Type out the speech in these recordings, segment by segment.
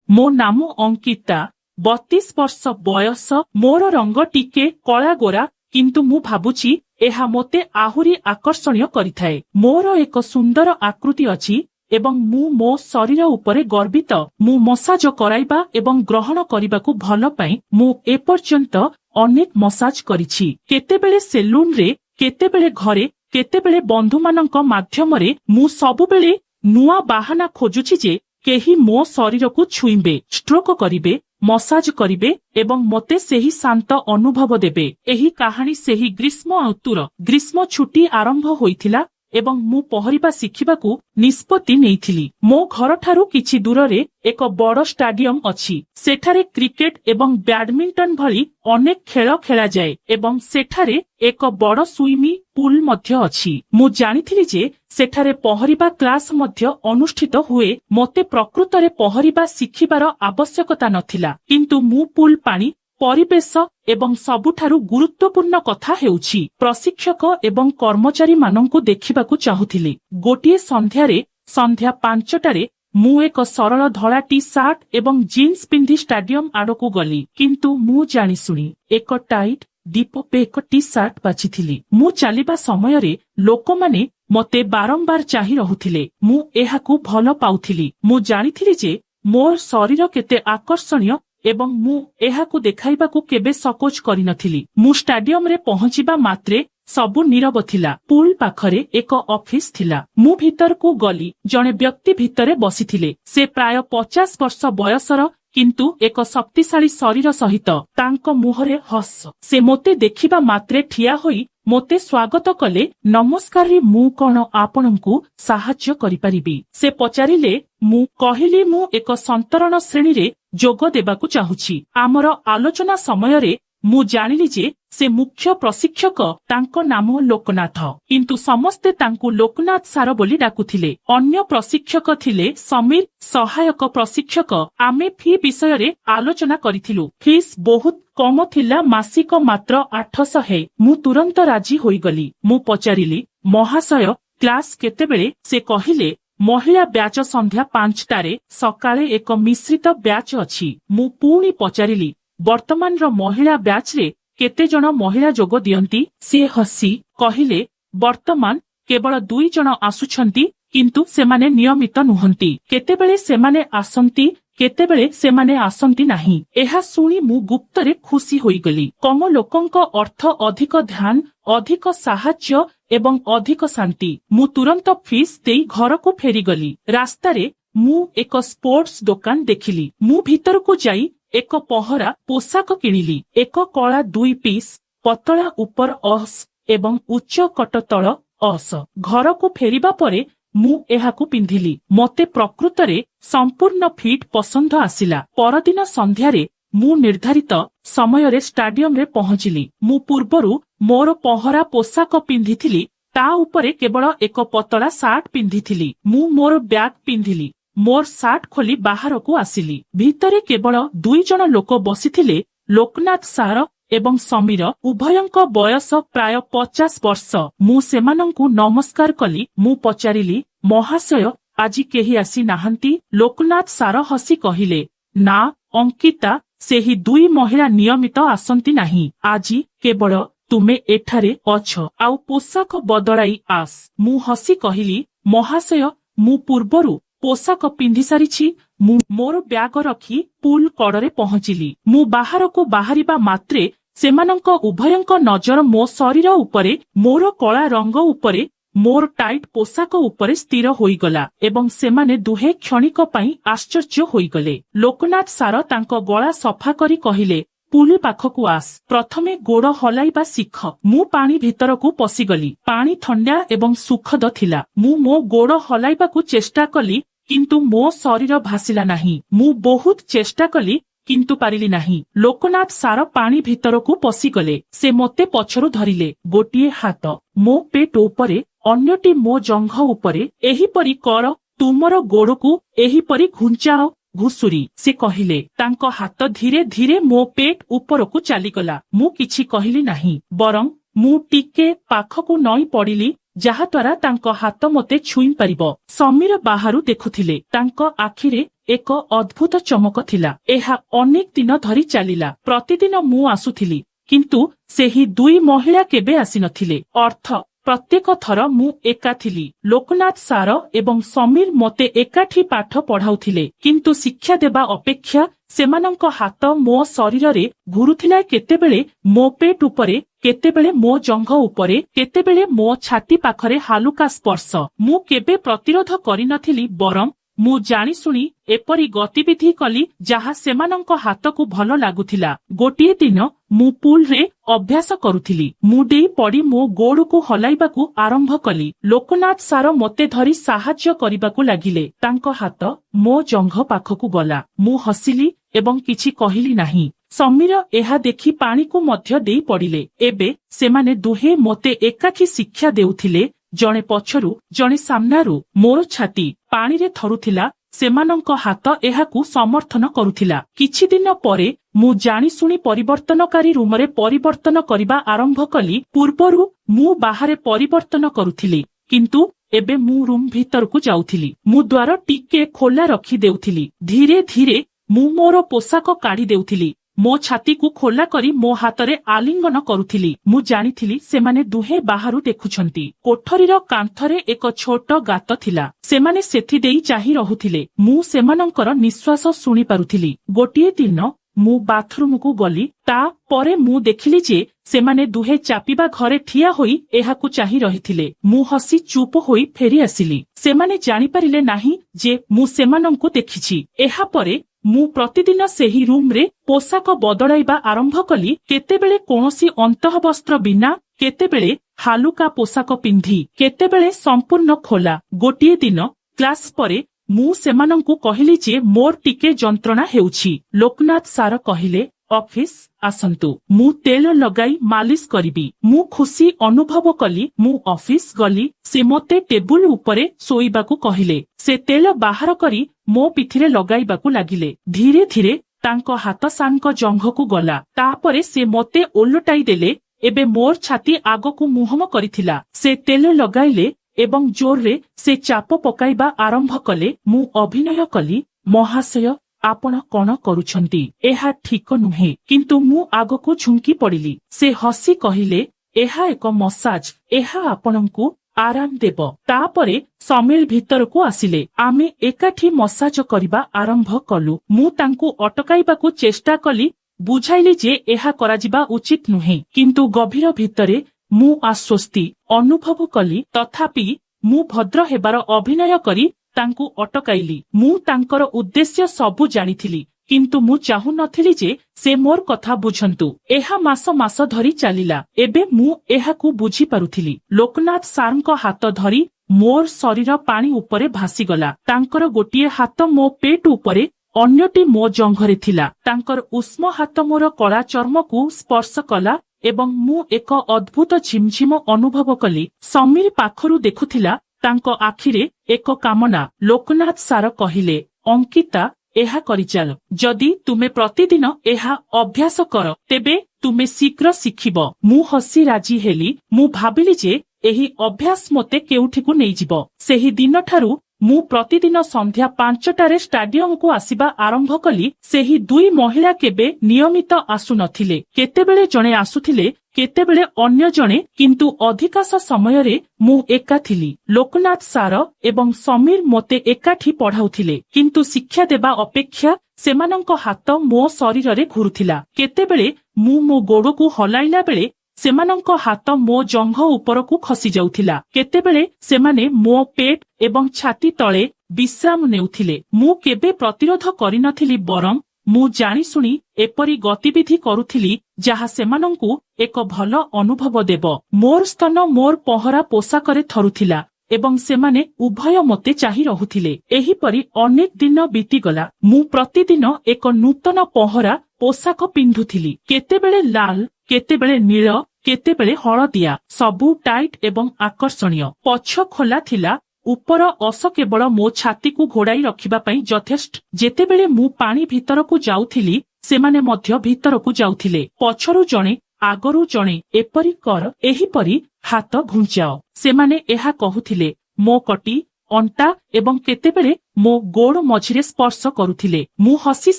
मो नाम अंकिता 32 वर्ष बयस मोर रंग टिके कला गोरा किंतु मु भाबुची एहा मोते आहुरी आकर्षणीय करिथाए। मोर एक सुंदर आकृति अछि एवं मु मो शरीर उपरे गर्वित। मु मसाज कराइबा एवं ग्रहण करिबाकु भल पाई मु एपर्यंत अनेक मसाज करिछि। केतेबेले सेलून रे, केतेबेले घरे, केतेबेले बंधु मानक माध्यमरे मु सबुबेले नुआ बाहाना खोजुछि जे केही मो शरीर को छुईबे, स्ट्रोक करिबे, मसाज करिबे एवं मते सेही शांत अनुभव देबे। एही कहानी सेही ग्रीष्म ऋतुर ग्रीष्म छुट्टी आरंभ होइथिला एवं मु पहरिबा शिखिबाकू निष्पत्ति नेइथिली। मो घर ठारू किछि दूररे एक बड़ स्टाडियम अछि। सेठारे क्रिकेट एवं बैडमिंटन भली अनेक खेल खेला जाए एवं सेठारे एक बड़ स्विमिंग पूल मध्य अछि। मु जानिथिली जे सेठारे पहरिबा क्लास मध्य अनुष्ठित हुए। मते प्रकृतरे पहरिबा शिखिबार आवश्यकता नथिला, किंतु मु पूल पानी परिवेश एवं सबुठारु गुरुत्वपूर्ण कथा हेउछि प्रशिक्षक एवं कर्मचारी माननकु देखिबाकू चाहुथिली। गोटिए संध्यारे संध्या 5टारे मु एक सरल धला टी सार्ट एवं जीन्स पिंधि स्टाडियम आडकू गली, किंतु मु जानी सुनी एक टाइट दीप पे एक टी सार्ट बाछिथिली। मु चलिबा समयरे लोकमाने मते बारंबार चाहि रहुथिले। मु एहाकू भल पाउथिली। मु जानिथिली जे मोर शरीर केते आकर्षणीय एवं मु एहाकू देखाइबाकू केबे सकोच करिनथिली। मु स्टाडियम रे पहुंचिबा मात्रे सबु नीरव थिला। पूल पाखरे एक ऑफिस थिला। मु भीतर को गली। जणे व्यक्ति भितरे बसिथिले। से प्राय 50 वर्ष बयसर, किंतु एक शक्तिशाली शरीर सहित। तांको मुहरे हस। से मोते देखिबा मात्रे ठिया होई मोते स्वागत कले। नमस्कार रे मु कोन आपनकू साहाय्य करि परिबी? से पचारिले। मु कहिली मु एक संतरण श्रेणी रे जोग देबाकू चाहुछि। आमर आलोचना समयरे मु जानिली जे से मुख्य प्रशिक्षक। तांको नाम लोकनाथ, किंतु समस्ते तांकू लोकनाथ सार बोली डाकुथिले। अन्य प्रशिक्षक थिले समीर, सहायक प्रशिक्षक। आमे फी विषय रे आलोचना करिथिलु। फीस बहुत कम थिला, मासिक मात्र 800 हे। मु तुरंत राजी होई गली। मु पचारिली, महाशय क्लास केतेबेले? से कहिले, महिला ब्याच संध्या 5टारे, सकाळे एक मिश्रित ब्याच अछि। मु पुणी पचारिली, वर्तमान रो महिला ब्याच रे केते जण महिला जोग दियंती? से हसी कहिले, वर्तमान केवल 2 जण आसुछंती, किंतु सेमाने नियमित नुहंती। केतेबेले सेमाने आसंती, केतेबेले सेमाने आसंती नाही। एहा सुनी मु गुप्तरे खुशी होई गली। कम लोकंक अर्थ अधिक ध्यान, अधिक साहाय्य एवं अधिक शांति। मु तुरंत फीस देई घर को फेरी गली। रास्तारे मु एक स्पोर्ट्स दुकान देखिली। मु भीतर को जाई एक पहरा पोशाक किनिली। एक कला 2 पीस, पतला ऊपर अस एवं उच्च कट तळ अस। घर को फेरिबा परे मु एहाकू पिंधिली। मते प्रकृतरे संपूर्ण फिट पसंद आसिला। परदिन संध्यारे मु निर्धारित समयरे स्टाडियम रे पहुंचिली। मु पूर्वरु मोर पहरा पोशाक पिंधिथिली। ता उपरे केवल एक पतला सार्ट पिंधिथिली। मु मोर बैग पिंधिली। मोर सार्ट खोली बाहर को आसिली। भितरे केवल 2 जण लोक बसिथिले, लोकनाथ सार एवं समीर। उभयंक बयस प्राय 50 वर्ष। मु सेमानंकू नमस्कार कली। मु पचारिली, महाशय आजि केही आसी नाहंती? लोकनाथ सार हसी कहिले, ना अंकिता, सेही 2 महिला नियमित आसंती नाही। आजि केवल तुमे एठारे अछ, आउ पोशाक बदलाई आस। मु हसी कहिली, महाशय मु पूर्वरु पोशाक पिंधि सारिछि। मु मोर ब्याग रखी पुल कड़रे पहुंचिली। मु बाहर को बाहरिबा मात्रे सेमानंक उभयंक नजर मो शरीर उपरे, मोर कला रंग उपरे, मोर टाइट पोशाक उपरे स्थिर होईगला एवं सेमाने दुहे क्षणिक पई आश्चर्य होईगले। लोकनाथ सार तांको गला सफा करी कहिले, पुल पाखकू आस। प्रथमे गोड़ हलाइबा शिख। मु पानी भितरकू पसिगली। पानी ठंडा एवं सुखद थिला। मु मो गोड़ हलाइबाकू चेष्टा कली, किंतु मो शरीर भासिला नाही। मु बहुत चेष्टा कली, किंतु पारिली नाही। लोकनाथ सार पानी भितरकू पसिगले। से मते पछरु धरिले। गोटिए हाथ मो पेट उपरे, अन्यटी मो जंघ उपरे। एहीपरि कर, तुमर गोड़कू एहीपरि घुंचाओ घुसुरी। से कहिले। तांको हाथ धीरे धीरे मो पेट उपरकू चालीगला। मु किछि कहिली नाही, बरं मु टिके पाखकू नई पड़िली। ଯାହାଦ୍ୱାରା ତାଙ୍କ ହାତ ମୋତେ ଛୁଇଁ ପାରିବ। ସମୀର ବାହାରୁ ଦେଖୁଥିଲେ। ତାଙ୍କ ଆଖିରେ ଏକ ଅଦ୍ଭୁତ ଚମକ ଥିଲା। ଏହା ଅନେକ ଦିନ ଧରି ଚାଲିଲା। ପ୍ରତିଦିନ ମୁଁ ଆସୁଥିଲି, କିନ୍ତୁ ସେହି ଦୁଇ ମହିଳା କେବେ ଆସିନଥିଲେ। ଅର୍ଥ ପ୍ରତ୍ୟେକ ଥର ମୁଁ ଏକା ଥିଲି। ଲୋକନାଥ ସାର ଏବଂ ସମୀର ମୋତେ ଏକାଠି ପାଠ ପଢାଉଥିଲେ, କିନ୍ତୁ ଶିକ୍ଷା ଦେବା ଅପେକ୍ଷା ସେମାନଙ୍କ ହାତ ମୋ ଶରୀରରେ ଘୁରୁଥିଲା। କେତେବେଳେ ମୋ ପେଟ ଉପରେ, କେତେବେଳେ ମୋ ଜଙ୍ଘ ଉପରେ, କେତେବେଳେ ମୋ ଛାତି ପାଖରେ ହାଲୁକା ସ୍ପର୍ଶ। ମୁଁ କେବେ ପ୍ରତିରୋଧ କରିନଥିଲି, ବରଂ ମୁଁ ଜାଣିଶୁଣି ଏପରି ଗତିବିଧି କଲି ଯାହା ସେମାନଙ୍କ ହାତକୁ ଭଲ ଲାଗୁଥିଲା। ଗୋଟିଏ ଦିନ ମୁଁ ପୁଲରେ ଅଭ୍ୟାସ କରୁଥିଲି। ମୁଁ ଡେଇଁ ପଡ଼ି ମୋ ଗୋଡ଼କୁ ହଲାଇବାକୁ ଆରମ୍ଭ କଲି। ଲୋକନାଥ ସାର ମୋତେ ଧରି ସାହାଯ୍ୟ କରିବାକୁ ଲାଗିଲେ। ତାଙ୍କ ହାତ ମୋ ଜଙ୍ଘ ପାଖକୁ ଗଲା। ମୁଁ ହସିଲି ଏବଂ କିଛି କହିଲି ନାହିଁ। ସମୀର ଏହା ଦେଖି ପାଣିକୁ ମଧ୍ୟ ଡେଇଁ ପଡ଼ିଲେ। ଏବେ ସେମାନେ ଦୁହେଁ ମୋତେ ଏକାଠି ଶିକ୍ଷା ଦେଉଥିଲେ, ଜଣେ ପଛରୁ, ଜଣେ ସାମ୍ନାରୁ। ମୋର ଛାତି ପାଣିରେ ଥରୁଥିଲା। ସେମାନଙ୍କ ହାତ ଏହାକୁ ସମର୍ଥନ କରୁଥିଲା। କିଛି ଦିନ ପରେ ମୁଁ ଜାଣିଶୁଣି ପରିବର୍ତ୍ତନକାରୀ ରୁମରେ ପରିବର୍ତ୍ତନ କରିବା ଆରମ୍ଭ କଲି। ପୂର୍ବରୁ ମୁଁ ବାହାରେ ପରିବର୍ତ୍ତନ କରୁଥିଲି, କିନ୍ତୁ ଏବେ ମୁଁ ରୁମ୍ ଭିତରକୁ ଯାଉଥିଲି। ମୁଁ ଦ୍ୱାର ଟିକେ ଖୋଲା ରଖି ଦେଉଥିଲି। ଧୀରେ ଧୀରେ ମୁଁ ମୋର ପୋଷାକ କାଢି ଦେଉଥିଲି। ମୋ ଛାତିକୁ ଖୋଲା କରି ମୋ ହାତରେ ଆଲିଙ୍ଗନ କରୁଥିଲି। ମୁଁ ଜାଣିଥିଲି ସେମାନେ ଦୁହେଁ ବାହାରୁ ଦେଖୁଛନ୍ତି। କୋଠରୀର କାନ୍ଥରେ ଏକ ଛୋଟ ଗାତ ଥିଲା। ସେମାନେ ସେଥି ଦେଇ ଚାହିଁ ରହୁଥିଲେ। ମୁଁ ସେମାନଙ୍କର ନିଶ୍ୱାସ ଶୁଣି ପାରୁଥିଲି। ଗୋଟିଏ ଦିନ ମୁଁ ବାଥରୁମକୁ ଗଲି। ତାପରେ ମୁଁ ଦେଖିଲି ଯେ ସେମାନେ ଦୁହେଁ ଚାପିବା ଘରେ ଠିଆ ହୋଇ ଏହାକୁ ଚାହିଁ ରହିଥିଲେ। ମୁଁ ହସି ଚୁପ ହୋଇ ଫେରି ଆସିଲି। ସେମାନେ ଜାଣିପାରିଲେ ନାହିଁ ଯେ ମୁଁ ସେମାନଙ୍କୁ ଦେଖିଛି। ଏହାପରେ ମୁଁ ପ୍ରତିଦିନ ସେହି ରୁମରେ ପୋଷାକ ବଦଳାଇବା ଆରମ୍ଭ କଲି। କେତେବେଳେ କୌଣସି ଅନ୍ତଃବସ୍ତ୍ର ବିନା, କେତେବେଳେ ହାଲୁକା ପୋଷାକ ପିନ୍ଧି, କେତେବେଳେ ସମ୍ପୂର୍ଣ୍ଣ ଖୋଲା। ଗୋଟିଏ ଦିନ କ୍ଲାସ ପରେ ମୁଁ ସେମାନଙ୍କୁ କହିଲି ଯେ ମୋର ଟିକେ ଯନ୍ତ୍ରଣା ହେଉଛି। ଲୋକନାଥ ସାର କହିଲେ, ଅଫିସ ଆସନ୍ତୁ, ମୁଁ ତେଲ ଲଗାଇ ମାଲିସ କରିବି। ମୁଁ ଖୁସି ଅନୁଭବ କଲି। ମୁଁ ଅଫିସ ଗଲି। ସେ ମୋତେ ଟେବୁଲ ଉପରେ ଶୋଇବାକୁ କହିଲେ। ସେ ତେଲ ବାହାର କରି ମୋ ପିଠିରେ ଲଗାଇବାକୁ ଲାଗିଲେ। ଧୀରେ ଧୀରେ ତାଙ୍କ ହାତ ସାରଙ୍କ ଜଙ୍ଘକୁ ଗଲା। ତାପରେ ସେ ମୋତେ ଓଲଟାଇ ଦେଲେ। ଏବେ ମୋର ଛାତି ଆଗକୁ ମୁହଁ କରିଥିଲା। ସେ ତେଲ ଲଗାଇଲେ ଏବଂ ଜୋରରେ ସେ ଚାପ ପକାଇବା ଆରମ୍ଭ କଲେ। ମୁଁ ଅଭିନୟ କଲି, ମହାଶୟ, ଆପଣ କଣ କରୁଛନ୍ତି? ଏହା ଠିକ ନୁହେଁ। କିନ୍ତୁ ମୁଁ ଆଗକୁ ଝୁଙ୍କି ପଡ଼ିଲି। ସେ ହସି କହିଲେ, ଏହା ଏକ ମସାଜ। ଏହା ଆପଣଙ୍କୁ ଆରାମ ଦେବ। ତାପରେ ସମୀର ଭିତରକୁ ଆସିଲେ। ଆମେ ଏକାଠି ମସାଜ କରିବା ଆରମ୍ଭ କଲୁ। ମୁଁ ତାଙ୍କୁ ଅଟକାଇବାକୁ ଚେଷ୍ଟା କଲି, ବୁଝାଇଲି ଯେ ଏହା କରାଯିବା ଉଚିତ ନୁହେଁ। କିନ୍ତୁ ଗଭୀର ଭିତରେ ମୁଁ ଆଶ୍ୱସ୍ତି ଅନୁଭବ କଲି। ତଥାପି ମୁଁ ଭଦ୍ର ହେବାର ଅଭିନୟ କରି ତାଙ୍କୁ ଅଟକାଇଲି। ମୁଁ ତାଙ୍କର ଉଦ୍ଦେଶ୍ୟ ସବୁ ଜାଣିଥିଲି, କିନ୍ତୁ ମୁଁ ଚାହୁଁନଥିଲି ଯେ ସେ ମୋର କଥା ବୁଝନ୍ତୁ। ଏହା ମାସ ମାସ ଧରି ଚାଲିଲା। ଏବେ ମୁଁ ଏହାକୁ ବୁଝିପାରୁଥିଲି। ଲୋକନାଥ ସାରଙ୍କ ହାତ ଧରି ମୋର ଶରୀର ପାଣି ଉପରେ ଭାସିଗଲା। ତାଙ୍କର ଗୋଟିଏ ହାତ ମୋ ପେଟ ଉପରେ, ଅନ୍ୟଟି ମୋ ଜଙ୍ଘରେ ଥିଲା। ତାଙ୍କର ଉଷ୍ମ ହାତ ମୋର କଳା ଚର୍ମକୁ ସ୍ପର୍ଶ କଲା ଏବଂ ମୁଁ ଏକ ଅଦ୍ଭୁତ ଝିମଝିମ ଅନୁଭବ କଲି। ସମୀର ପାଖରୁ ଦେଖୁଥିଲା। ତାଙ୍କ ଆଖିରେ ଏକ କାମନା। ଲୋକନାଥ ସାର କହିଲେ, ଅଙ୍କିତା, ଏହା କରିଚାଲ। ଯଦି ତୁମେ ପ୍ରତିଦିନ ଏହା ଅଭ୍ୟାସ କର, ତେବେ ତୁମେ ଶୀଘ୍ର ଶିଖିବ। ମୁଁ ହସି ରାଜି ହେଲି। ମୁଁ ଭାବିଲି ଯେ ଏହି ଅଭ୍ୟାସ ମୋତେ କେଉଁଠିକୁ ନେଇଯିବ। ସେହି ଦିନଠାରୁ ମୁଁ ପ୍ରତିଦିନ ସନ୍ଧ୍ୟା 5ଟାରେ ଷ୍ଟାଡିୟମକୁ ଆସିବା ଆରମ୍ଭ କଲି। ସେହି ଦୁଇ ମହିଳା କେବେ ନିୟମିତ ଆସୁନଥିଲେ। କେତେବେଳେ ଜଣେ ଆସୁଥିଲେ, କେତେବେଳେ ଅନ୍ୟ ଜଣେ, କିନ୍ତୁ ଅଧିକାଂଶ ସମୟରେ ମୁଁ ଏକା ଥିଲି। ଲୋକନାଥ ସାର ଏବଂ ସମୀର ମୋତେ ଏକାଠି ପଢାଉଥିଲେ, କିନ୍ତୁ ଶିକ୍ଷା ଦେବା ଅପେକ୍ଷା ସେମାନଙ୍କ ହାତ ମୋ ଶରୀରରେ ଘୁରୁଥିଲା। କେତେବେଳେ ମୁଁ ମୋ ଗୋଡ଼କୁ ହଲାଇଲା ବେଳେ ସେମାନଙ୍କ ହାତ ମୋ ଜଙ୍ଘ ଉପରକୁ ଖସି ଯାଉଥିଲା। କେତେବେଳେ ସେମାନେ ମୋ ପେଟ ଏବଂ ଛାତି ତଳେ ବିଶ୍ରାମ ନେଉଥିଲେ। ମୁଁ କେବେ ପ୍ରତିରୋଧ କରିନଥିଲି, ବରଂ ମୁଁ ଜାଣିଶୁଣି ଏପରି ଗତିବିଧି କରୁଥିଲି ଯାହା ସେମାନଙ୍କୁ ଏକ ଭଲ ଅନୁଭବ ଦେବ। ମୋର ସ୍ତନ ମୋର ପହରା ପୋଷାକରେ ଥରୁଥିଲା ଏବଂ ସେମାନେ ଉଭୟ ମୋତେ ଚାହିଁ ରହୁଥିଲେ। ଏହିପରି ଅନେକ ଦିନ ବିତିଗଲା। ମୁଁ ପ୍ରତିଦିନ ଏକ ନୂତନ ପହରା ପୋଷାକ ପିନ୍ଧୁଥିଲି। କେତେବେଳେ ଲାଲ, କେତେବେଳେ ନୀଳ, କେତେବେଳେ ହଳଦିଆ, ସବୁ ଟାଇଟ୍ ଏବଂ ଆକର୍ଷଣୀୟ। ପଛ ଖୋଲା ଥିଲା, ଉପର ଅସ କେବଳ ମୋ ଛାତିକୁ ଘୋଡ଼ାଇ ରଖିବା ପାଇଁ ଯଥେଷ୍ଟ। ଯେତେବେଳେ ମୁଁ ପାଣି ଭିତରକୁ ଯାଉଥିଲି, ସେମାନେ ମଧ୍ୟ ଭିତରକୁ ଯାଉଥିଲେ। ପଛରୁ ଜଣେ, ଆଗରୁ ଜଣେ। ଏପରି କର, ଏହିପରି ହାତ ଘୁଞ୍ଚାଅ। ସେମାନେ ଏହା କହୁଥିଲେ। ମୋ କଟି, ଅଣ୍ଟା ଏବଂ କେତେବେଳେ ମୋ ଗୋଡ଼ ମଝିରେ ସ୍ପର୍ଶ କରୁଥିଲେ। ମୁଁ ହସି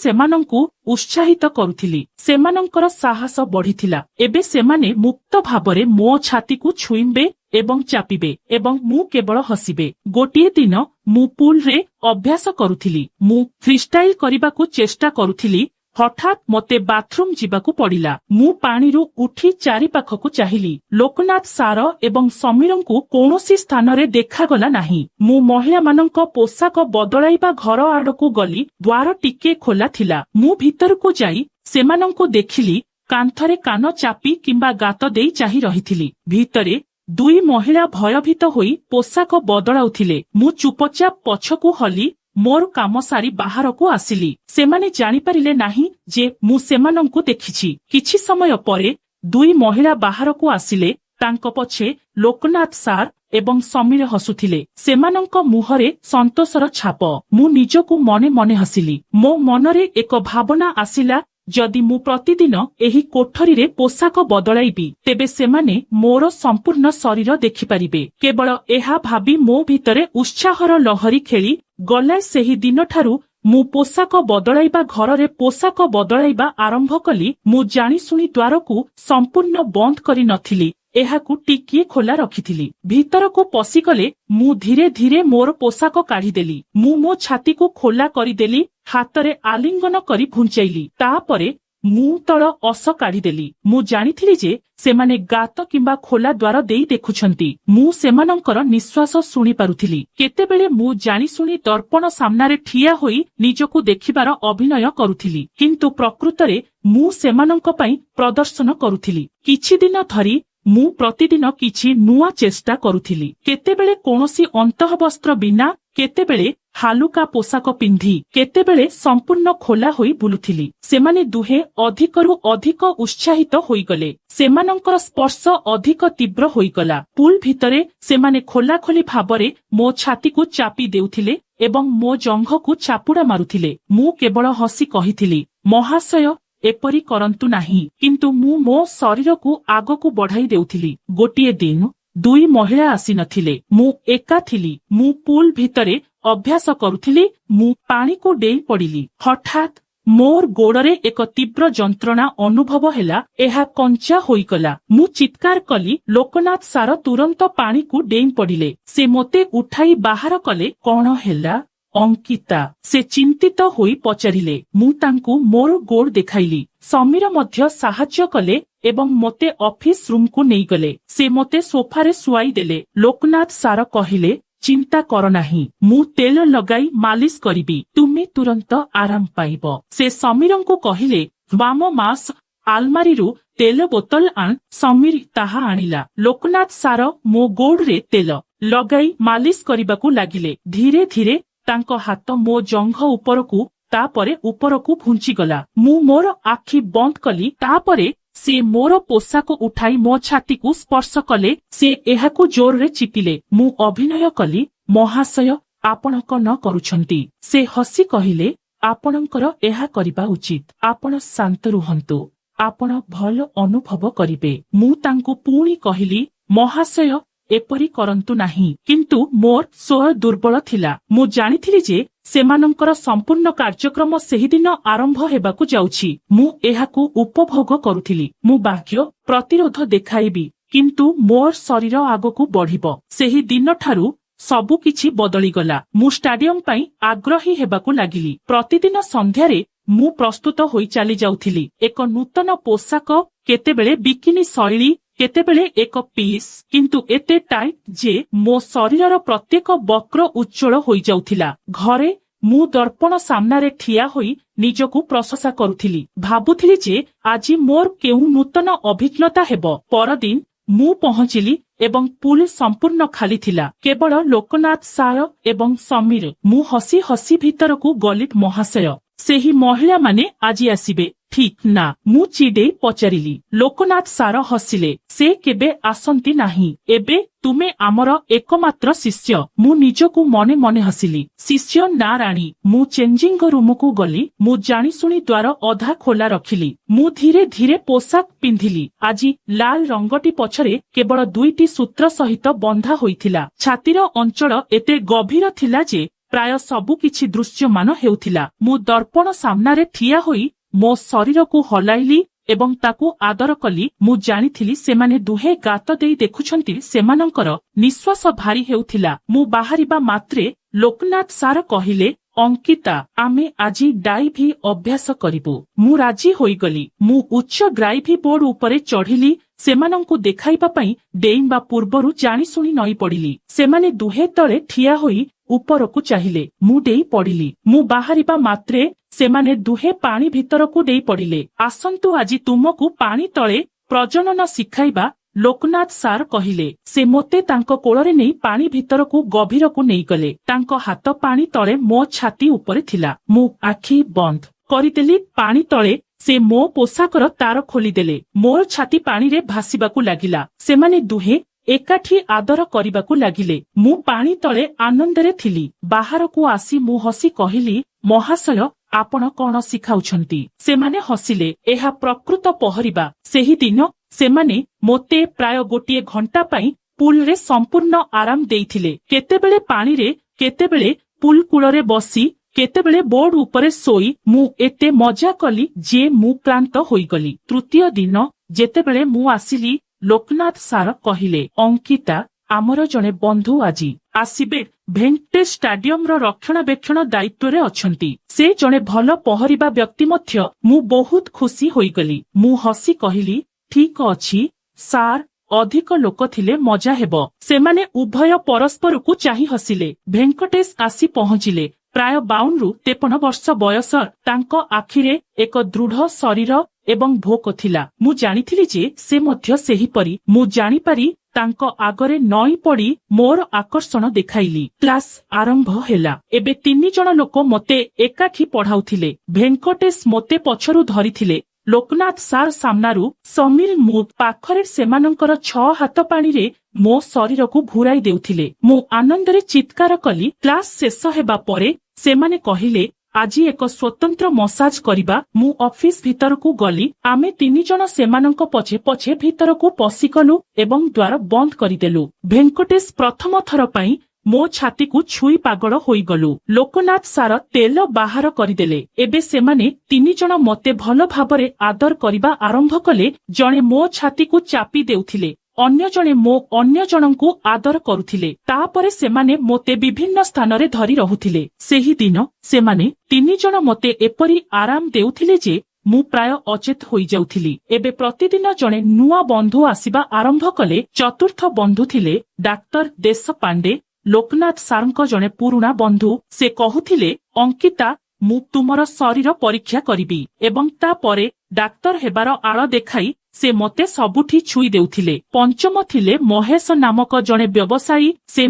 ସେମାନଙ୍କୁ ଉତ୍ସାହିତ କରୁଥିଲି। ସେମାନଙ୍କର ସାହସ ବଢିଥିଲା। ଏବେ ସେମାନେ ମୁକ୍ତ ଭାବରେ ମୋ ଛାତିକୁ ଛୁଇଁବେ ଏବଂ ଚାପିବେ ଏବଂ ମୁଁ କେବଳ ହସିବେ। ଗୋଟିଏ ଦିନ ମୁଁ ପୁଲରେ ଅଭ୍ୟାସ କରୁଥିଲି। ମୁଁ ଫ୍ରିଷ୍ଟାଇଲ କରିବାକୁ ଚେଷ୍ଟା କରୁଥିଲି। ହଠାତ୍ ମୋତେ ବାଥରୁମ୍ ଯିବାକୁ ପଡ଼ିଲା। ମୁଁ ପାଣିରୁ ଉଠି ଚାରିପାଖକୁ ଚାହିଁଲି। ଲୋକନାଥ ସାର ଏବଂ ସମୀରଙ୍କୁ କୌଣସି ସ୍ଥାନରେ ଦେଖାଗଲା ନାହିଁ। ମୁଁ ମହିଳାମାନଙ୍କ ପୋଷାକ ବଦଳାଇବା ଘର ଆଡ଼କୁ ଗଲି। ଦ୍ୱାର ଟିକେ ଖୋଲା ଥିଲା। ମୁଁ ଭିତରକୁ ଯାଇ ସେମାନଙ୍କୁ ଦେଖିଲି। କାନ୍ଥରେ କାନ ଚାପି କିମ୍ବା ଗାତ ଦେଇ ଚାହିଁ ରହିଥିଲି। ଭିତରେ ଦୁଇ ମହିଳା ଭୟଭୀତ ହୋଇ ପୋଷାକ ବଦଳାଉଥିଲେ। ମୁଁ ଚୁପଚାପ ପଛକୁ ହଲି ମୋର କାମ ସାରି ବାହାରକୁ ଆସିଲି। ସେମାନେ ଜାଣିପାରିଲେ ନାହିଁ ଯେ ମୁଁ ସେମାନଙ୍କୁ ଦେଖିଛି। କିଛି ସମୟ ପରେ ଦୁଇ ମହିଳା ବାହାରକୁ ଆସିଲେ। ତାଙ୍କ ପଛେ ଲୋକନାଥ ସାର୍ ଏବଂ ସମୀର ହସୁଥିଲେ। ସେମାନଙ୍କ ମୁହଁରେ ସନ୍ତୋଷର ଛାପ। ମୁଁ ନିଜକୁ ମନେ ମନେ ହସିଲି। ମୋ ମନରେ ଏକ ଭାବନା ଆସିଲା, ଯଦି ମୁଁ ପ୍ରତିଦିନ ଏହି କୋଠରୀରେ ପୋଷାକ ବଦଳାଇବି ତେବେ ସେମାନେ ମୋର ସମ୍ପୂର୍ଣ୍ଣ ଶରୀର ଦେଖିପାରିବେ। କେବଳ ଏହା ଭାବି ମୋ ଭିତରେ ଉତ୍ସାହର ଲହରୀ ଖେଳି ଗଲା। ସେହି ଦିନଠାରୁ ମୁଁ ପୋଷାକ ବଦଳାଇବା ଘରରେ ପୋଷାକ ବଦଳାଇବା ଆରମ୍ଭ କଲି। ମୁଁ ଜାଣିଶୁଣି ଦ୍ୱାରକୁ ସମ୍ପୂର୍ଣ୍ଣ ବନ୍ଦ କରି ନଥିଲି, ଏହାକୁ ଟିକିଏ ଖୋଲା ରଖିଥିଲି। ଭିତରକୁ ପଶିଗଲେ ମୁଁ ଧୀରେ ଧୀରେ ମୋର ପୋଷାକ କାଢିଦେଲି। ମୁଁ ମୋ ଛାତିକୁ ଖୋଲା କରିଦେଲି। ହାତରେ ଆଲିଙ୍ଗନ କରି ଘୁଞ୍ଚାଇଲି। ତାପରେ ମୁଁ ତଳ ଅସ କାଢିଦେଲି। ମୁଁ ଜାଣିଥିଲି ଯେ ସେମାନେ ଗାତ କିମ୍ବା ଖୋଲା ଦ୍ୱାର ଦେଇ ଦେଖୁଛନ୍ତି। ମୁଁ ସେମାନଙ୍କର ନିଶ୍ୱାସ ଶୁଣି ପାରୁଥିଲି। କେତେବେଳେ ମୁଁ ଜାଣିଶୁଣି ଦର୍ପଣ ସାମ୍ନାରେ ଠିଆ ହୋଇ ନିଜକୁ ଦେଖିବାର ଅଭିନୟ କରୁଥିଲି, କିନ୍ତୁ ପ୍ରକୃତରେ ମୁଁ ସେମାନଙ୍କ ପାଇଁ ପ୍ରଦର୍ଶନ କରୁଥିଲି। କିଛି ଦିନ ଧରି ମୁଁ ପ୍ରତିଦିନ କିଛି ନୂଆ ଚେଷ୍ଟା କରୁଥିଲି। କେତେବେଳେ କୌଣସି ଅନ୍ତଃବସ୍ତ୍ର ବିନା, କେତେବେଳେ ହାଲୁକା ପୋଷାକ ପିନ୍ଧି, କେତେବେଳେ ସମ୍ପୂର୍ଣ୍ଣ ଖୋଲା ହୋଇ ବୁଲୁଥିଲି। ସେମାନେ ଦୁହେଁ ଅଧିକରୁ ଅଧିକ ଉତ୍ସାହିତ ହୋଇଗଲେ। ସେମାନଙ୍କର ସ୍ପର୍ଶ ଅଧିକ ତୀବ୍ର ହୋଇଗଲା। ପୁଲ ଭିତରେ ସେମାନେ ଖୋଲାଖୋଲି ଭାବରେ ମୋ ଛାତିକୁ ଚାପି ଦେଉଥିଲେ ଏବଂ ମୋ ଜଙ୍ଘକୁ ଚାପୁଡା ମାରୁଥିଲେ। ମୁଁ କେବଳ ହସି କହିଥିଲି, ମହାଶୟ, ଏପରି କରନ୍ତୁ ନାହିଁ। କିନ୍ତୁ ମୁଁ ମୋ ଶରୀରକୁ ଆଗକୁ ବଢାଇ ଦେଉଥିଲି। ଗୋଟିଏ ଦିନ ଦୁଇ ମହିଳା ଆସିନଥିଲେ। ମୁଁ ଏକା ଥିଲି। ମୁଁ ପୁଲ ଭିତରେ ଅଭ୍ୟାସ କରୁଥିଲି। ମୁଁ ପାଣିକୁ ଡେଇଁ ପଡ଼ିଲି। ହଠାତ୍ ମୋର ଗୋଡ଼ରେ ଏକ ତୀବ୍ର ଯନ୍ତ୍ରଣା ଅନୁଭବ ହେଲା। ଏହା କଞ୍ଚା ହୋଇଗଲା। ମୁଁ ଚିତ୍କାର କଲି। ଲୋକନାଥ ସାର ତୁରନ୍ତ ପାଣିକୁ ଡେଇଁ ପଡ଼ିଲେ। ସେ ମୋତେ ଉଠାଇ ବାହାର କଲେ। କଣ ହେଲା ଅଙ୍କିତା? ସେ ଚିନ୍ତିତ ହୋଇ ପଚାରିଲେ। ମୁଁ ତାଙ୍କୁ ମୋର ଗୋଡ଼ ଦେଖାଇଲି। ସମୀର ମଧ୍ୟ ସାହାଯ୍ୟ କଲେ ଏବଂ ମୋତେ ଅଫିସ ରୁମକୁ ନେଇଗଲେ। ସେ ମୋତେ ସୋଫାରେ ଶୁଆଇ ଦେଲେ। ଲୋକନାଥ ସାର କହିଲେ, ଚିନ୍ତା କର ନାହିଁ, ମୁଁ ତେଲ ଲଗାଇ ମାଲିସ କରିବି। ତୁମେ ତୁରନ୍ତ ଆରାମ ପାଇବ। ସେ ସମୀରଙ୍କୁ କହିଲେ, ବାମ ମାସ ଆଲମାରିରୁ ତେଲ ବୋତଲ ଆଣ। ସମୀର ତାହା ଆଣିଲା। ଲୋକନାଥ ସାର ମୋ ଗୋଡ଼ରେ ତେଲ ଲଗାଇ ମାଲିସ କରିବାକୁ ଲାଗିଲେ। ଧୀରେ ଧୀରେ ତାଙ୍କ ହାତ ମୋ ଜଙ୍ଘ ଉପରକୁ, ତାପରେ ଉପରକୁ ଘୁଞ୍ଚିଗଲା। ମୁଁ ମୋର ଆଖି ବନ୍ଦ କଲି। ତାପରେ ସେ ମୋର ପୋଷାକ ଉଠାଇ ମୋ ଛାତିକୁ ସ୍ପର୍ଶ କଲେ। ସେ ଏହାକୁ ଜୋରରେ ଚିପିଲେ। ମୁଁ ଅଭିନୟ କଲି, ମହାଶୟ, ଆପଣ କଣ କରୁଛନ୍ତି? ସେ ହସି କହିଲେ, ଆପଣଙ୍କର ଏହା କରିବା ଉଚିତ। ଆପଣ ଶାନ୍ତ ରୁହନ୍ତୁ। ଆପଣ ଭଲ ଅନୁଭବ କରିବେ। ମୁଁ ତାଙ୍କୁ ପୁଣି କହିଲି, ମହାଶୟ, ଏପରି କରନ୍ତୁ ନାହିଁ। କିନ୍ତୁ ମୋର ସ୍ୱର ଦୁର୍ବଳ ଥିଲା। ମୁଁ ଜାଣିଥିଲି ଯେ ସେମାନଙ୍କର ସମ୍ପୂର୍ଣ୍ଣ କାର୍ଯ୍ୟକ୍ରମ ସେହିଦିନ ଆରମ୍ଭ ହେବାକୁ ଯାଉଛି। ମୁଁ ଏହାକୁ ଉପଭୋଗ କରୁଥିଲି। ମୁଁ ବାହ୍ୟ ପ୍ରତିରୋଧ ଦେଖାଇବି, କିନ୍ତୁ ମୋର ଶରୀର ଆଗକୁ ବଢିବ। ସେହି ଦିନଠାରୁ ସବୁକିଛି ବଦଳିଗଲା। ମୁଁ ଷ୍ଟାଡିୟମ ପାଇଁ ଆଗ୍ରହୀ ହେବାକୁ ଲାଗିଲି। ପ୍ରତିଦିନ ସନ୍ଧ୍ୟାରେ ମୁଁ ପ୍ରସ୍ତୁତ ହୋଇ ଚାଲି ଯାଉଥିଲି। ଏକ ନୂତନ ପୋଷାକ, କେତେବେଳେ ବିକିନି ଶୈଳୀ, କେତେବେଳେ ଏକ ପିସ୍, କିନ୍ତୁ ଏତେ ଟାଇଟ୍ ଯେ ମୋ ଶରୀରର ପ୍ରତ୍ୟେକ ବକ୍ର ଉଜ୍ଜ୍ୱଳ ହୋଇଯାଉଥିଲା। ଘରେ ମୁଁ ଦର୍ପଣ ସାମ୍ନାରେ ଠିଆ ହୋଇ ନିଜକୁ ପ୍ରଶଂସା କରୁଥିଲି। ଭାବୁଥିଲି ଯେ ଆଜି ମୋର କେଉଁ ନୂତନ ଅଭିଜ୍ଞତା ହେବ। ପରଦିନ ମୁଁ ପହଞ୍ଚିଲି ଏବଂ ପୁଲ ସମ୍ପୂର୍ଣ୍ଣ ଖାଲି ଥିଲା। କେବଳ ଲୋକନାଥ ସାର ଏବଂ ସମୀର। ମୁଁ ହସି ହସି ଭିତରକୁ ଗଲି। ମହାଶୟ, ସେହି ମହିଳାମାନେ ଆଜି ଆସିବେ ଠିକ୍ ନା? ମୁଁ ଚିଡେଇ ପଚାରିଲି। ଲୋକନାଥ ସାର ହସିଲେ। ସେ କେବେ ଆସନ୍ତି ନାହିଁ। ଏବେ ତୁମେ ଆମର ଏକମାତ୍ର ଶିଷ୍ୟ। ମୁଁ ନିଜକୁ ମନେ ମନେ ହସିଲି। ଶିଷ୍ୟ ନା ରାଣୀ? ମୁଁ ଚେଞ୍ଜିଙ୍ଗ ରୁମକୁ ଗଲି। ମୁଁ ଜାଣିଶୁଣି ଦ୍ୱାର ଅଧା ଖୋଲା ରଖିଲି। ମୁଁ ଧୀରେ ଧୀରେ ପୋଷାକ ପିନ୍ଧିଲି। ଆଜି ଲାଲ ରଙ୍ଗଟି ପଛରେ କେବଳ 2ଟି ସୂତ୍ର ସହିତ ବନ୍ଧା ହୋଇଥିଲା। ଛାତିର ଅଞ୍ଚଳ ଏତେ ଗଭୀର ଥିଲା ଯେ ପ୍ରାୟ ସବୁକିଛି ଦୃଶ୍ୟମାନ ହେଉଥିଲା। ମୁଁ ଦର୍ପଣ ସାମ୍ନାରେ ଠିଆ ହୋଇ ମୋ ଶରୀରକୁ ହଲାଇଲି ଏବଂ ତାକୁ ଆଦର କଲି। ମୁଁ ଜାଣିଥିଲି ସେମାନେ ଦୁହେଁ ଗାତ ଦେଇ ଦେଖୁଛନ୍ତି। ସେମାନଙ୍କର ନିଶ୍ୱାସ ଭାରି ହେଉଥିଲା। ମୁଁ ବାହାରିବା ମାତ୍ରେ ଲୋକନାଥ ସାର କହିଲେ, ଅଙ୍କିତା, ଆମେ ଆଜି ଡାଇଭି ଅଭ୍ୟାସ କରିବୁ। ମୁଁ ରାଜି ହୋଇଗଲି। ମୁଁ ଉଚ୍ଚ ଗ୍ରାଇଭି ବୋର୍ଡ ଉପରେ ଚଢ଼ିଲି। ସେମାନଙ୍କୁ ଦେଖାଇବା ପାଇଁ ଡେଇଁବା ପୂର୍ବରୁ ଜାଣିଶୁଣି ନଈ ପଡ଼ିଲି। ସେମାନେ ଦୁହେଁ ତଳେ ଠିଆ ହୋଇ ଉପରକୁ ଚାହିଁଲେ। ମୁଁ ଡେଇଁ ପଡ଼ିଲି। ମୁଁ ବାହାରିବା ମାତ୍ରେ ସେମାନେ ଦୁହେଁ ପାଣି ଭିତରକୁ ଡେଇଁ ପଡ଼ିଲେ। ଆସନ୍ତୁ ଆଜି ତୁମକୁ ପାଣି ତଳେ ପ୍ରଜନନ ଶିଖାଇବା, ଲୋକନାଥ ସାର୍ କହିଲେ। ସେ ମୋତେ ତାଙ୍କ କୋଳରେ ନେଇ ପାଣି ଭିତରକୁ ଗଭୀରକୁ ନେଇଗଲେ। ତାଙ୍କ ହାତ ପାଣି ତଳେ ମୋ ଛାତି ଉପରେ ଥିଲା। ମୁଁ ଆଖି ବନ୍ଦ କରିଦେଲି। ପାଣି ତଳେ ସେ ମୋ ପୋଷାକର ତାର ଖୋଲିଦେଲେ। ମୋର ଛାତି ପାଣିରେ ଭାସିବାକୁ ଲାଗିଲା। ସେମାନେ ଦୁହେଁ ଏକାଠି ଆଦର କରିବାକୁ ଲାଗିଲେ। ମୁଁ ପାଣି ତଳେ ଆନନ୍ଦରେ ଥିଲି। ବାହାରକୁ ଆସି ମୁଁ ହସି କହିଲି, ମହାଶୟ, ଆପଣ କଣ ଶିଖାଉଛନ୍ତି? ସେମାନେ ହସିଲେ। ଏହା ପ୍ରକୃତ ପହଁରିବା। ସେହିଦିନ ସେମାନେ ମୋତେ ପ୍ରାୟ 1 ଘଣ୍ଟା ପାଇଁ ପୁଲରେ ସମ୍ପୂର୍ଣ୍ଣ ଆରାମ ଦେଇଥିଲେ। କେତେବେଳେ ପାଣିରେ, କେତେବେଳେ ପୁଲ କୂଳରେ ବସି, କେତେବେଳେ ବୋର୍ଡ ଉପରେ ଶୋଇ ମୁଁ ଏତେ ମଜା କଲି ଯେ ମୁଁ କ୍ଳାନ୍ତ ହୋଇଗଲି। ତୃତୀୟ ଦିନ ଯେତେବେଳେ ମୁଁ ଆସିଲି, ଲୋକନାଥ ସାର କହିଲେ, ଅଙ୍କିତା, ଆମର ଜଣେ ବନ୍ଧୁ ଆଜି ଆସିବେ। ଭେଙ୍କଟେଶ ଷ୍ଟାଡିୟମର ରକ୍ଷଣାବେକ୍ଷଣ ଦାୟିତ୍ୱରେ ଅଛନ୍ତି। ସେ ଜଣେ ଭଲ ପହଁରିବା ବ୍ୟକ୍ତି ମଧ୍ୟ। ମୁଁ ବହୁତ ଖୁସି ହୋଇଗଲି। ମୁଁ ହସି କହିଲି, ଠିକ ଅଛି ସାର୍, ଅଧିକ ଲୋକ ଥିଲେ ମଜା ହେବ। ସେମାନେ ଉଭୟ ପରସ୍ପରକୁ ଚାହିଁ ହସିଲେ। ଭେଙ୍କଟେଶ ଆସି ପହଞ୍ଚିଲେ। ପ୍ରାୟ 52ରୁ 53 ବର୍ଷ ବୟସ। ତାଙ୍କ ଆଖିରେ ଏକ ଦୃଢ଼ ଶରୀର ଏବଂ ଭୋକ ଥିଲା। ମୁଁ ଜାଣିଥିଲି ଯେ ସେ ମଧ୍ୟ ସେହିପରି। ମୁଁ ଜାଣିପାରି ତାଙ୍କ ଆଗରେ ନଈଁ ପଡ଼ି ମୋର ଆକର୍ଷଣ ଦେଖାଇଲି। କ୍ଲାସ ଆରମ୍ଭ ହେଲା। ଏବେ 3 ଜଣ ଲୋକ ମୋତେ ଏକାଠି ପଢ଼ାଉଥିଲେ। ଭେଙ୍କଟେଶ ମୋତେ ପଛରୁ ଧରିଥିଲେ। ଲୋକନାଥ ସାର୍ ସାମ୍ନାରୁ, ସମୀର ମୋ ପାଖରେ ସେମାନଙ୍କର 6 ହାତ ପାଣିରେ ମୋ ଶରୀରକୁ ଘୂରାଇ ଦେଉଥିଲେ। ମୁଁ ଆନନ୍ଦରେ ଚିତ୍କାର କଲି। କ୍ଲାସ ଶେଷ ହେବା ପରେ ସେମାନେ କହିଲେ, ଆଜି ଏକ ସ୍ୱତନ୍ତ୍ର ମସାଜ କରିବା। ମୁଁ ଅଫିସ ଭିତରକୁ ଗଲି। ଆମେ 3 ଜଣ ସେମାନଙ୍କ ପଛେ ପଛେ ଭିତରକୁ ପଶିଗଲୁ ଏବଂ ଦ୍ୱାର ବନ୍ଦ କରିଦେଲୁ। ଭେଙ୍କଟେଶ ପ୍ରଥମ ଥର ପାଇଁ ମୋ ଛାତିକୁ ଛୁଇଁ ପାଗଳ ହୋଇଗଲୁ। ଲୋକନାଥ ସାର ତେଲ ବାହାର କରିଦେଲେ। ଏବେ ସେମାନେ 3 ଜଣ ମୋତେ ଭଲ ଭାବରେ ଆଦର କରିବା ଆରମ୍ଭ କଲେ। ଜଣେ ମୋ ଛାତିକୁ ଚାପି ଦେଉଥିଲେ, ଅନ୍ୟ ଜଣେ ଅନ୍ୟ ଜଣଙ୍କୁ ଆଦର କରୁଥିଲେ। ତାପରେ ସେମାନେ ମୋତେ ବିଭିନ୍ନ ସ୍ଥାନରେ ଧରି ରହୁଥିଲେ। ସେହିଦିନ ସେମାନେ 3 ଜଣ ମୋତେ ଏପରି ଆରାମ ଦେଉଥିଲେ ଯେ ମୁଁ ପ୍ରାୟ ଅଚେତ ହୋଇଯାଉଥିଲି। ଏବେ ପ୍ରତିଦିନ ଜଣେ ନୂଆ ବନ୍ଧୁ ଆସିବା ଆରମ୍ଭ କଲେ। ଚତୁର୍ଥ ବନ୍ଧୁ ଥିଲେ ଡାକ୍ତର ଦେଶପାଣ୍ଡେ, ଲୋକନାଥ ସାରଙ୍କ ଜଣେ ପୁରୁଣା ବନ୍ଧୁ। ସେ କହୁଥିଲେ, ଅଙ୍କିତା, ମୁଁ ତୁମର ଶରୀର ପରୀକ୍ଷା କରିବି। ଏବଂ ତାପରେ ଡାକ୍ତର ହେବାର ଆଳ ଦେଖାଇ ସେ ମୋତେ ସବୁଠି ଛୁଇଁ ଦେଉଥିଲେ। ପଞ୍ଚମ ଥିଲେ ମହେଶ ନାମକ ଜଣେ ବ୍ୟବସାୟୀ। ସେ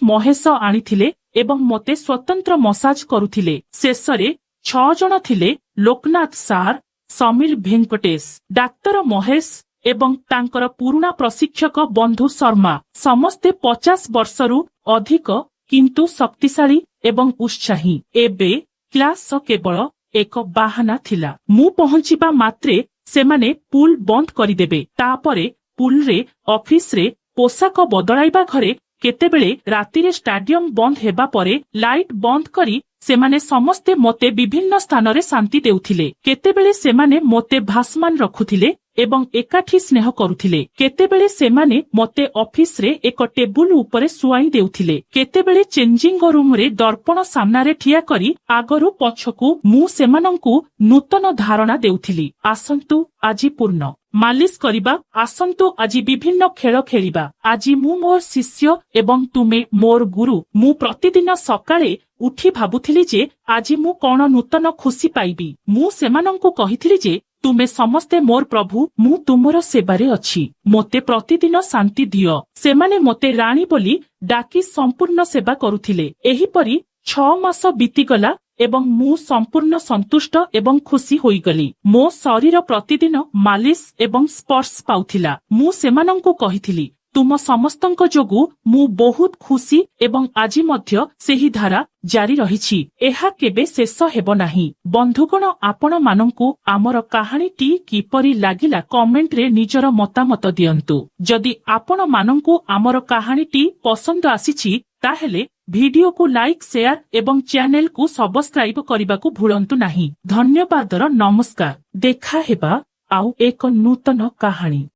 ମହେଶ ଆଣିଥିଲେ ଏବଂ ମୋତେ ସ୍ୱତନ୍ତ୍ର ମସାଜ କରୁଥିଲେ। ଶେଷରେ 6 ଜଣ ଥିଲେ ଲୋକନାଥ ସାର୍, ସମୀର, ଭେଙ୍କଟେଶ, ଡାକ୍ତର ମହେଶ ଏବଂ ତାଙ୍କର ପୁରୁଣା ପ୍ରଶିକ୍ଷକ ବନ୍ଧୁ ଶର୍ମା। ସମସ୍ତେ 50 ବର୍ଷରୁ ଅଧିକ, କିନ୍ତୁ ଶକ୍ତିଶାଳୀ ଏବଂ ଉତ୍ସାହୀ। ଏବେ କ୍ଲାସ କେବଳ ଏକ ବାହାନା ଥିଲା। ମୁଁ ପହଞ୍ଚିବା ମାତ୍ରେ ସେମାନେ ପୁଲ ବନ୍ଦ କରିଦେବେ। ତାପରେ ପୁଲରେ, ଅଫିସରେ, ପୋଷାକ ବଦଳାଇବା ଘରେ, କେତେବେଳେ ରାତିରେ ଷ୍ଟାଡିୟମ ବନ୍ଦ ହେବା ପରେ ଲାଇଟ ବନ୍ଦ କରି ସେମାନେ ସମସ୍ତେ ମୋତେ ବିଭିନ୍ନ ସ୍ଥାନରେ ଶାନ୍ତି ଦେଉଥିଲେ। କେତେବେଳେ ସେମାନେ ମୋତେ ଭାସମାନ ରଖୁଥିଲେ ଏବଂ ଏକାଠି ସ୍ନେହ କରୁଥିଲେ। କେତେବେଳେ ସେମାନେ ମୋତେ ଅଫିସରେ ଏକ ଟେବୁଲ ଉପରେ ଶୁଆଇ ଦେଉଥିଲେ। କେତେବେଳେ ଚେଞ୍ଜିଙ୍ଗ ରୁମରେ ଦର୍ପଣ ସାମ୍ନାରେ ଠିଆ କରି ଆଗରୁ ପଛକୁ ମୁଁ ସେମାନଙ୍କୁ ନୂତନ ଧାରଣା ଦେଉଥିଲି। ଆସନ୍ତୁ ଆଜି ପୂର୍ଣ୍ଣ ମାଲିସ କରିବା। ଆସନ୍ତୁ ଆଜି ବିଭିନ୍ନ ଖେଳ ଖେଳିବା। ଆଜି ମୁଁ ମୋର ଶିଷ୍ୟ ଏବଂ ତୁମେ ମୋର ଗୁରୁ। ମୁଁ ପ୍ରତିଦିନ ସକାଳେ ଉଠି ଭାବୁଥିଲି ଯେ ଆଜି ମୁଁ କଣ ନୂତନ ଖୁସି ପାଇବି। ମୁଁ ସେମାନଙ୍କୁ କହିଥିଲି ଯେ ତୁମେ ସମସ୍ତେ ମୋର ପ୍ରଭୁ। ମୁଁ ତୁମର ସେବାରେ ଅଛି। ମୋତେ ପ୍ରତିଦିନ ଶାନ୍ତି ଦିଅ। ସେମାନେ ମୋତେ ରାଣୀ ବୋଲି ଡାକି ସମ୍ପୂର୍ଣ୍ଣ ସେବା କରୁଥିଲେ। ଏହିପରି 6 ମାସ ବିତିଗଲା ଏବଂ ମୁଁ ସମ୍ପୂର୍ଣ୍ଣ ସନ୍ତୁଷ୍ଟ ଏବଂ ଖୁସି ହୋଇଗଲି। ମୋ ଶରୀର ପ୍ରତିଦିନ ମାଲିସ ଏବଂ ସ୍ପର୍ଶ ପାଉଥିଲା। ମୁଁ ସେମାନଙ୍କୁ କହିଥିଲି, ତୁମ ସମସ୍ତଙ୍କ ଯୋଗୁଁ ମୁଁ ବହୁତ ଖୁସି ଏବଂ ଆଜି ମଧ୍ୟ ସେହି ଧାରା ଜାରି ରହିଛି। ଏହା କେବେ ଶେଷ ହେବ ନାହିଁ। ବନ୍ଧୁଗଣ, ଆପଣମାନଙ୍କୁ ଆମର କାହାଣୀଟି କିପରି ଲାଗିଲା କମେଣ୍ଟରେ ନିଜର ମତାମତ ଦିଅନ୍ତୁ। ଯଦି ଆପଣମାନଙ୍କୁ ଆମର କାହାଣୀଟି ପସନ୍ଦ ଆସିଛି ତାହେଲେ ଭିଡିଓକୁ ଲାଇକ୍, ସେୟାର ଏବଂ ଚ୍ୟାନେଲକୁ ସବସ୍କ୍ରାଇବ କରିବାକୁ ଭୁଲନ୍ତୁ ନାହିଁ। ଧନ୍ୟବାଦର ନମସ୍କାର। ଦେଖା ହେବା ଆଉ ଏକ ନୂତନ କାହାଣୀ।